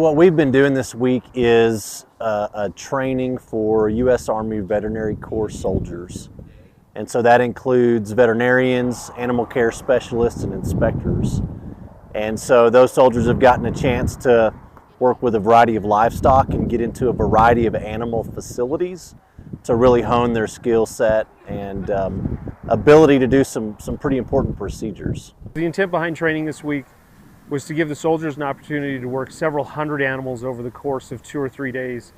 What we've been doing this week is a training for U.S. Army Veterinary Corps soldiers. And so that includes veterinarians, animal care specialists, and inspectors. And so those soldiers have gotten a chance to work with a variety of livestock and get into a variety of animal facilities to really hone their skill set and ability to do some pretty important procedures. The intent behind training this week was to give the soldiers an opportunity to work several hundred animals over the course of 2 or 3 days,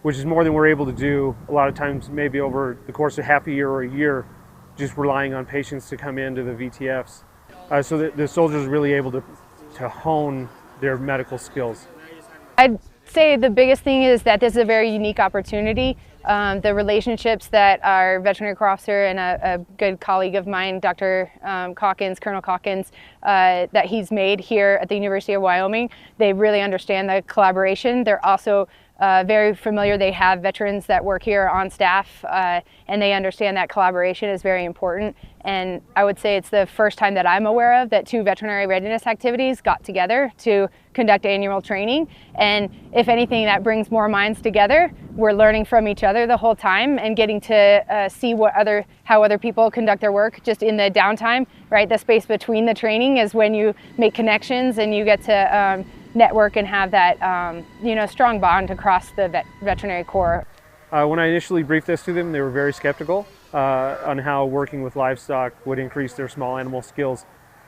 which is more than we're able to do a lot of times, maybe over the course of half a year or a year, just relying on patients to come into the VTFs. So that the soldiers are really able to hone their medical skills. I'd say the biggest thing is that this is a very unique opportunity. The relationships that our veterinary corps officer and a good colleague of mine, Dr. Colonel Calkins, that he's made here at the University of Wyoming, they really understand the collaboration. They're also very familiar. They have veterans that work here on staff, and they understand that collaboration is very important. And I would say it's the first time that I'm aware of that 2 veterinary readiness activities got together to conduct annual training. And if anything, that brings more minds together. We're learning from each other the whole time and getting to see how other people conduct their work just in the downtime, right? The space between the training is when you make connections and you get to network and have that strong bond across the veterinary corps. When I initially briefed this to them, they were very skeptical on how working with livestock would increase their small animal skills.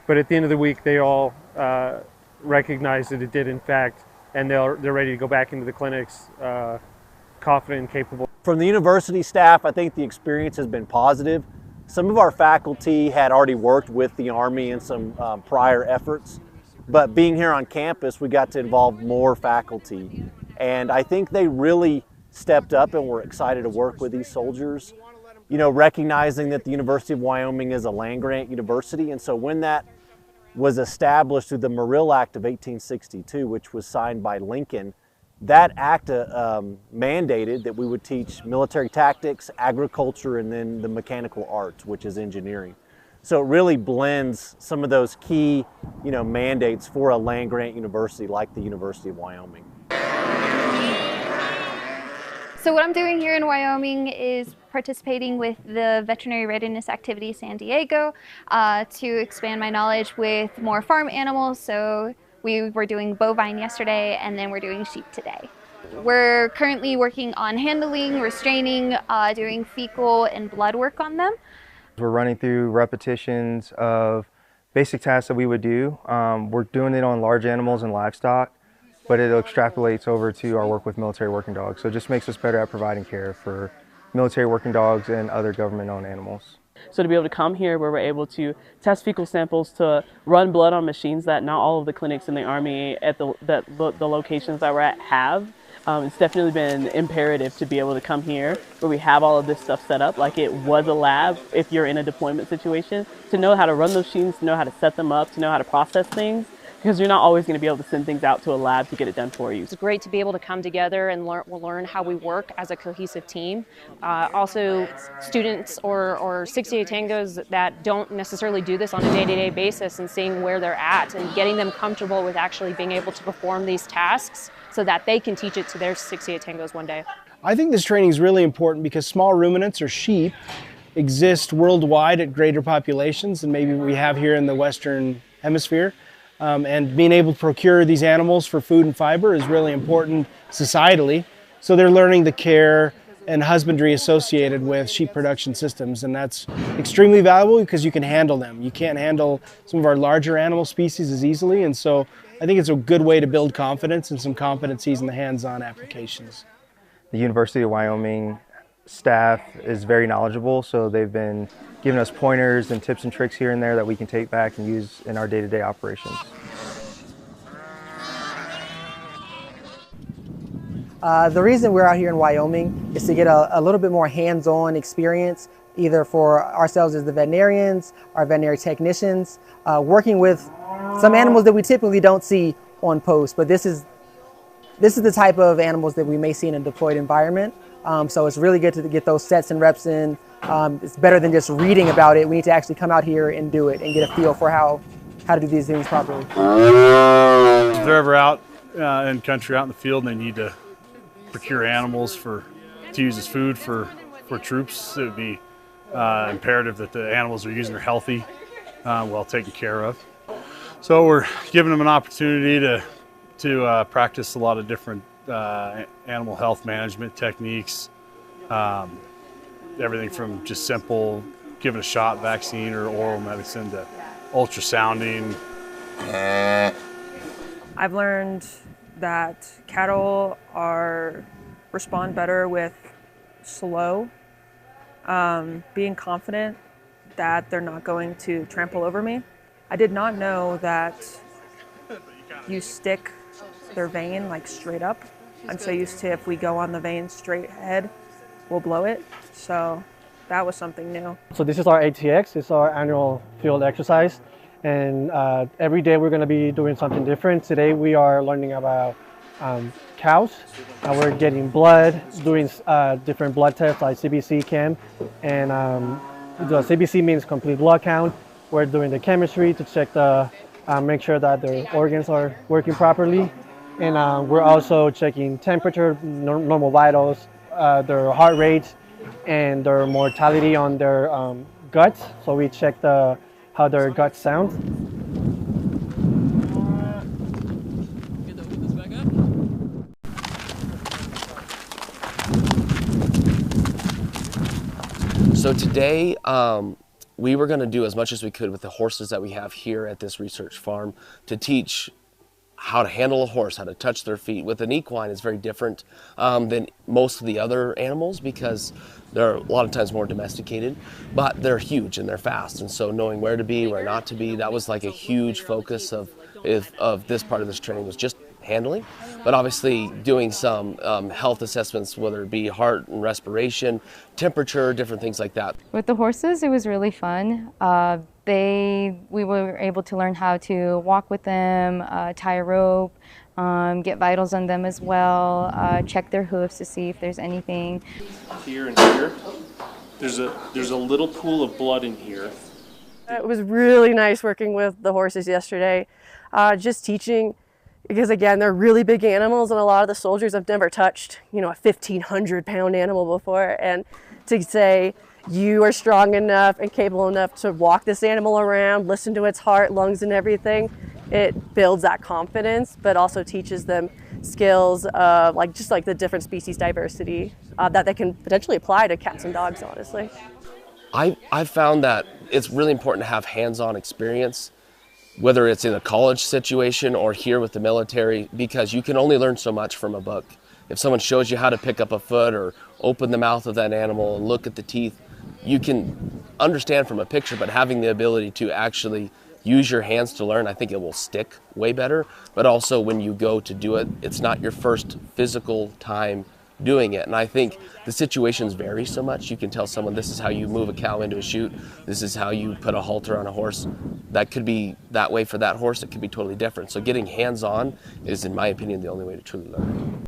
But at the end of the week, they all recognized that it did in fact, and they're ready to go back into the clinics confident and capable. From the university staff, I think the experience has been positive. Some of our faculty had already worked with the Army in some prior efforts, but being here on campus, we got to involve more faculty. And I think they really stepped up and were excited to work with these soldiers, recognizing that the University of Wyoming is a land-grant university. And so when that was established through the Morrill Act of 1862, which was signed by Lincoln, that act mandated that we would teach military tactics, agriculture, and then the mechanical arts, which is engineering. So it really blends some of those key, mandates for a land-grant university like the University of Wyoming. So what I'm doing here in Wyoming is participating with the Veterinary Readiness Activity San Diego to expand my knowledge with more farm animals. So we were doing bovine yesterday, and then we're doing sheep today. We're currently working on handling, restraining, doing fecal and blood work on them. We're running through repetitions of basic tasks that we would do. We're doing it on large animals and livestock, but it extrapolates over to our work with military working dogs. So it just makes us better at providing care for military working dogs and other government-owned animals. So to be able to come here where we're able to test fecal samples, to run blood on machines that not all of the clinics in the Army at the locations that we're at have, it's definitely been imperative to be able to come here where we have all of this stuff set up like it was a lab if you're in a deployment situation, to know how to run those machines, to know how to set them up, to know how to process things, because you're not always going to be able to send things out to a lab to get it done for you. It's great to be able to come together and learn how we work as a cohesive team. Also, students or 68 tangos that don't necessarily do this on a day-to-day basis, and seeing where they're at and getting them comfortable with actually being able to perform these tasks so that they can teach it to their 68 tangos one day. I think this training is really important because small ruminants or sheep exist worldwide at greater populations than maybe we have here in the Western Hemisphere. And being able to procure these animals for food and fiber is really important societally. So they're learning the care and husbandry associated with sheep production systems, and that's extremely valuable because you can handle them. You can't handle some of our larger animal species as easily, and so I think it's a good way to build confidence and some competencies in the hands-on applications. The University of Wyoming staff is very knowledgeable, so they've been giving us pointers and tips and tricks here and there that we can take back and use in our day-to-day operations. The reason we're out here in Wyoming is to get a little bit more hands-on experience, either for ourselves as the veterinarians, our veterinary technicians, working with some animals that we typically don't see on post, but this is the type of animals that we may see in a deployed environment. So it's really good to get those sets and reps in. It's better than just reading about it. We need to actually come out here and do it and get a feel for how to do these things properly. If they're ever out in country out in the field and they need to procure animals to use as food for troops, it would be imperative that the animals they're using are healthy, well taken care of. So we're giving them an opportunity to practice a lot of different animal health management techniques, everything from just simple giving a shot vaccine or oral medicine to ultrasounding. I've learned that cattle respond better with slow, being confident that they're not going to trample over me. I did not know that you stick their vein like straight up. I'm so used to if we go on the vein straight ahead, we'll blow it. So that was something new. So this is our ATX, it's our annual field exercise. And every day we're going to be doing something different. Today we are learning about cows. We're getting blood, doing different blood tests like CBC chem. And the CBC means complete blood count. We're doing the chemistry to check make sure that their organs are working properly. And we're also checking temperature, normal vitals, their heart rate, and their mortality on their guts. So we check how their guts sound. So today, we were going to do as much as we could with the horses that we have here at this research farm to teach how to handle a horse, how to touch their feet. With an equine, it's very different than most of the other animals because they're a lot of times more domesticated, but they're huge and they're fast. And so knowing where to be, where not to be, that was like a huge focus of this part of this training, was just handling, but obviously doing some health assessments, whether it be heart and respiration, temperature, different things like that. With the horses, it was really fun. We were able to learn how to walk with them, tie a rope, get vitals on them as well, check their hooves to see if there's anything. Here and here, there's a little pool of blood in here. It was really nice working with the horses yesterday, just teaching, because again, they're really big animals and a lot of the soldiers have never touched, a 1,500-pound animal before. And to say, you are strong enough and capable enough to walk this animal around, listen to its heart, lungs, and everything, it builds that confidence, but also teaches them skills of just the different species diversity that they can potentially apply to cats and dogs, honestly. I've found that it's really important to have hands-on experience, whether it's in a college situation or here with the military, because you can only learn so much from a book. If someone shows you how to pick up a foot or open the mouth of that animal and look at the teeth, you can understand from a picture, but having the ability to actually use your hands to learn, I think it will stick way better. But also when you go to do it, it's not your first physical time doing it. And I think the situations vary so much. You can tell someone this is how you move a cow into a chute, this is how you put a halter on a horse. That could be that way for that horse, it could be totally different. So getting hands-on is, in my opinion, the only way to truly learn.